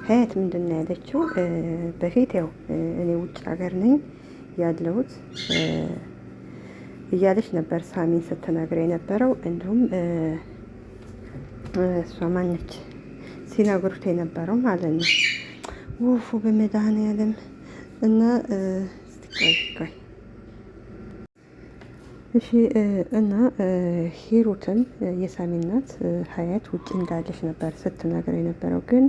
ሀያት ምንድን ነው ያለችው? በፊት ያው እኔ ውጭ ሀገር ነኝ ያለሁት እያለች ነበር ሳሚን ስትነግር የነበረው። እንዲሁም እሷ ማነች ሲነግሩት የነበረው ማለት ነው። ውፉ በመድኃኒዓለም እና ቆይ እሺ እና ሂሩትን የሳሚ እናት ሀያት ውጭ እንዳለች ነበር ስትነግር የነበረው። ግን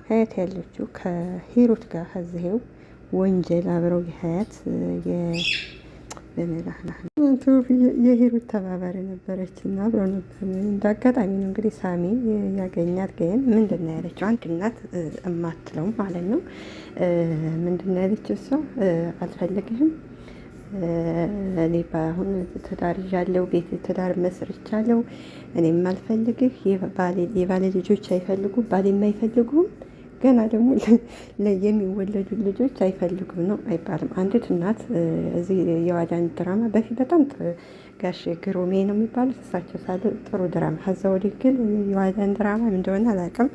ሀያት ያለችው ከሂሩት ጋር ከዚሄው ወንጀል አብረው የሀያት የሂሩት ተባባሪ ነበረች እና አብረው ነበር። እንዳጋጣሚ ነው እንግዲህ ሳሚ ያገኛት። ግን ምንድን ነው ያለችው? አንድ እናት እማትለው ማለት ነው። ምንድን ነው ያለችው እሷ? አልፈልግህም፣ እኔ በአሁን ትዳር ይዣለሁ፣ ቤት ትዳር መስርቻለሁ፣ እኔም አልፈልግህ፣ የባለ ልጆች አይፈልጉም፣ ባሌም አይፈልጉም፣ ገና ደግሞ የሚወለዱ ልጆች አይፈልጉም ነው አይባልም። አንዲት እናት እዚህ የዋዳን ድራማ በፊት በጣም ጋሽ ግሩሜ ነው የሚባሉት እሳቸው ሳለ ጥሩ ድራማ፣ ከዛ ወዲህ ግን የዋዳን ድራማ እንደሆነ አላውቅም።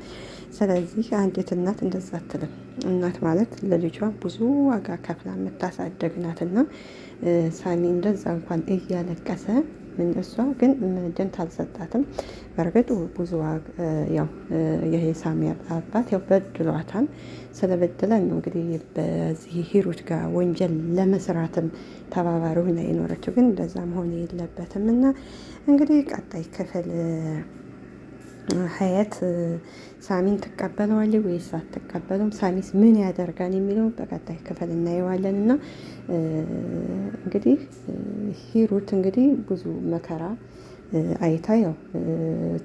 ስለዚህ አንዲት እናት እንደዛ አትልም። እናት ማለት ለልጇ ብዙ ዋጋ ከፍላ የምታሳደግ ናትና ሳሚ እንደዛ እንኳን እያለቀሰ እሷ ግን ደንታ አልሰጣትም። በእርግጥ ብዙ ያው ይሄ ሳሚ አባት ያው በድሏታል። ስለበደለን ነው እንግዲህ በዚህ ሂሩት ጋር ወንጀል ለመስራትም ተባባሪ ሆና የኖረችው። ግን እንደዛ መሆን የለበትም እና እንግዲህ ቀጣይ ክፍል ሀያት ሳሚን ትቀበለዋለች ወይስ አትቀበለውም? ሳሚስ ምን ያደርጋል የሚለው በቀጣይ ክፍል እናየዋለን። እና እንግዲህ ሂሩት እንግዲህ ብዙ መከራ አይታ ያው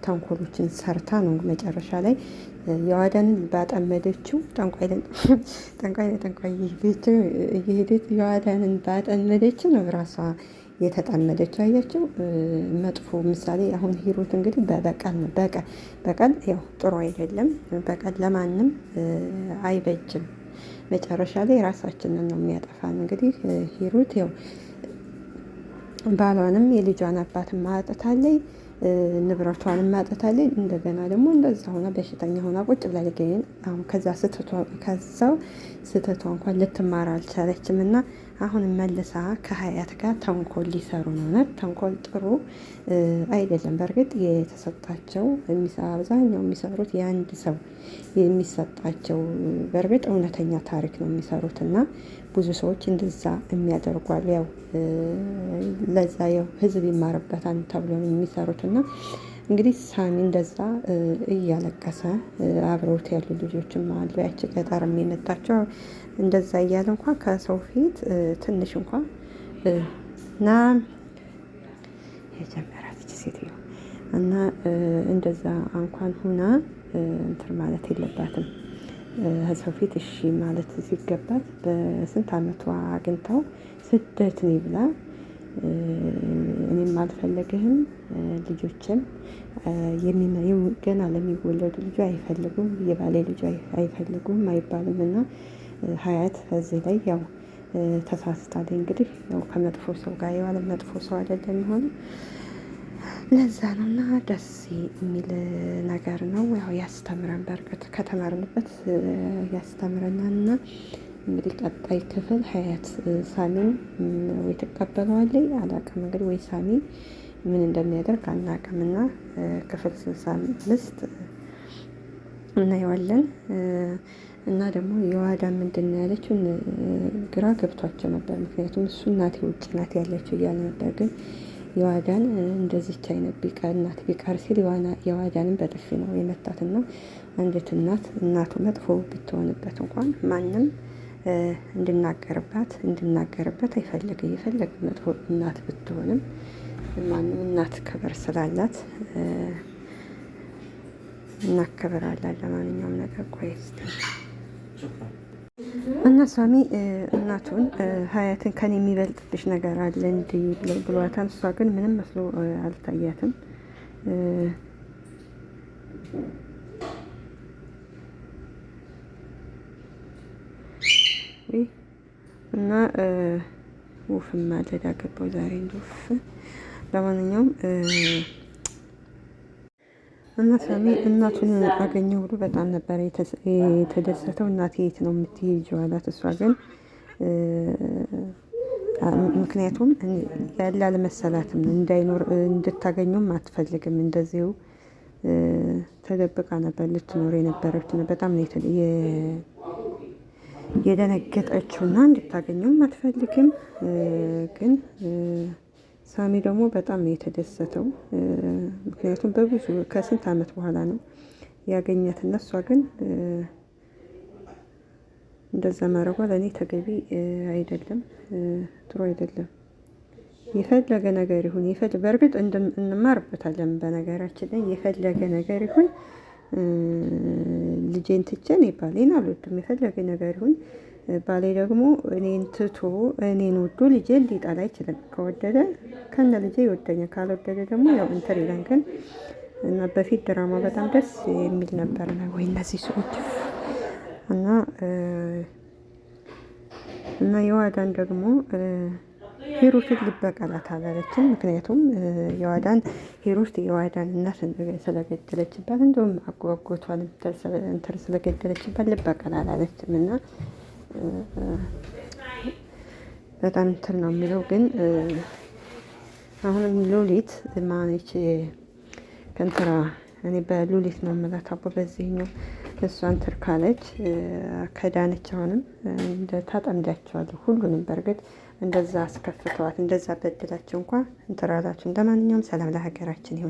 ተንኮሎችን ሰርታ ነው መጨረሻ ላይ የዋዳንን ባጠመደችው ጠንቋይ ቤት እየሄደች የዋዳንን ባጠመደችው ነው ራሷ የተጠመደችው። አያቸው መጥፎ ምሳሌ። አሁን ሂሩት እንግዲህ በቀል ያው ጥሩ አይደለም። በቀል ለማንም አይበጅም። መጨረሻ ላይ ራሳችንን ነው የሚያጠፋን። እንግዲህ ሂሩት ያው ባሏንም የልጇን አባት ማጥታለይ፣ ንብረቷን ማጥታለይ። እንደገና ደግሞ እንደዛ ሆና በሽተኛ ሆና ቁጭ ብላ ልገኝ። አሁን ከዛው ስህተቷ እንኳን ልትማር አልቻለችም እና አሁን መልሳ ከሀያት ጋር ተንኮል ሊሰሩ ነው። ተንኮል ጥሩ አይደለም። በእርግጥ የተሰጣቸው አብዛኛው የሚሰሩት የአንድ ሰው የሚሰጣቸው በእርግጥ እውነተኛ ታሪክ ነው የሚሰሩት እና ብዙ ሰዎች እንደዛ የሚያደርጓሉ። ያው ለዛ ያው ህዝብ ይማርበታል ተብሎ ነው የሚሰሩት እና እንግዲህ ሳሚ እንደዛ እያለቀሰ አብረውት ያሉ ልጆችም አሉ። ያቺ ገጠር የሚመጣቸው እንደዛ እያለ እንኳን ከሰው ፊት ትንሽ እንኳን እና የጀመራት ሴትዮ እና እንደዛ እንኳን ሁና እንትን ማለት የለባትም። ከሰው ፊት እሺ ማለት ሲገባት በስንት አመቷ አግኝታው ስደት ነው ብላ እኔም አልፈለግህም፣ ልጆችም ገና ለሚወለዱ ልጁ አይፈልጉም፣ የባሌ ልጁ አይፈልጉም አይባልም እና ሀያት እዚህ ላይ ያው ተሳስታለች። እንግዲህ ያው ከመጥፎ ሰው ጋር የዋለ መጥፎ ሰው አይደለም የሚሆነው። ለዛ ነው እና ደስ የሚል ነገር ነው። ያው ያስተምረን፣ በእርግጥ ከተማርንበት ያስተምረናል። እና እንግዲህ ቀጣይ ክፍል ሀያት ሳሚን ወይ ትቀበለዋለች አላውቅም። እንግዲህ ወይ ሳሚ ምን እንደሚያደርግ አናውቅም። እና ክፍል 65 እናየዋለን። እና ደግሞ የዋዳ ምንድን ነው ያለችው ግራ ገብቷቸው ነበር። ምክንያቱም እሱ እናቴ ውጭ ናት ያለችው እያለ ነበር። ግን የዋዳን እንደዚች አይነት እናት ቢቀር ሲል የዋዳንን በጥፊ ነው የመታትና አንዲት እናቱ መጥፎ ብትሆንበት እንኳን ማንም እንድናገርበት አይፈልግም። የፈለገ መጥፎ እናት ብትሆንም ማንም እናት ክብር ስላላት እናከብራለን። ለማንኛውም ነገር ቆይ እና ሳሚ እናቱን ሀያትን ከኔ የሚበልጥብሽ ነገር አለ እንዲህ ብሏታል። እሷ ግን ምንም መስሎ አልታያትም። እና ውፍም ማለዳ ገባው ዛሬ እንደውፍ። ለማንኛውም እና ሳሚ እናቱን አገኘ ብሎ በጣም ነበር የተደሰተው። እናቴ የት ነው የምትሄጂው አላት። እሷ ግን ምክንያቱም ያለ አልመሰላትም፣ እንዳይኖር እንድታገኙም አትፈልግም። እንደዚሁ ተደብቃ ነበር ልትኖር የነበረች። በጣም ነው የደነገጠችው እና እንድታገኘውም አትፈልግም። ግን ሳሚ ደግሞ በጣም ነው የተደሰተው። ምክንያቱም በብዙ ከስንት ዓመት በኋላ ነው ያገኛት እና እሷ ግን እንደዛ ማድረጓ ለእኔ ተገቢ አይደለም፣ ጥሩ አይደለም። የፈለገ ነገር ይሁን በእርግጥ እንማርበታለን። በነገራችን ላይ የፈለገ ነገር ይሁን ልጄን ትቼ እኔ ባሌን አልወድም። የፈለገ ነገር ይሁን ባሌ ደግሞ እኔን ትቶ እኔን ወዶ ልጄን ሊጠላ አይችልም። ከወደደ ከነ ልጄ ይወደኛል፣ ካልወደደ ደግሞ ያው እንትን ይላል። ግን እና በፊት ድራማ በጣም ደስ የሚል ነበር ነው ወይ እነዚህ ሰዎች እና የዋዳን ደግሞ ሂሩትን ልበቀላት አላለችም። ምክንያቱም ሂሩት የዋዳን እናት ስለገደለችባት፣ እንደውም አጓጓቷን እንትን ስለገደለችባት ልበቀል አላለችም። እና በጣም እንትን ነው የሚለው። ግን አሁንም ሉሊት ማነች ከንትራ እኔ በሉሊት ነው የምላት አቦ በዚህኛው እሷን ትርካለች ከዳነች አሁንም እንደ ታጠምዳቸዋለሁ ሁሉንም። በእርግጥ እንደዛ አስከፍተዋት እንደዛ በድላቸው እንኳን እንትራላችሁ። እንደማንኛውም ሰላም ለሀገራችን ይሁን።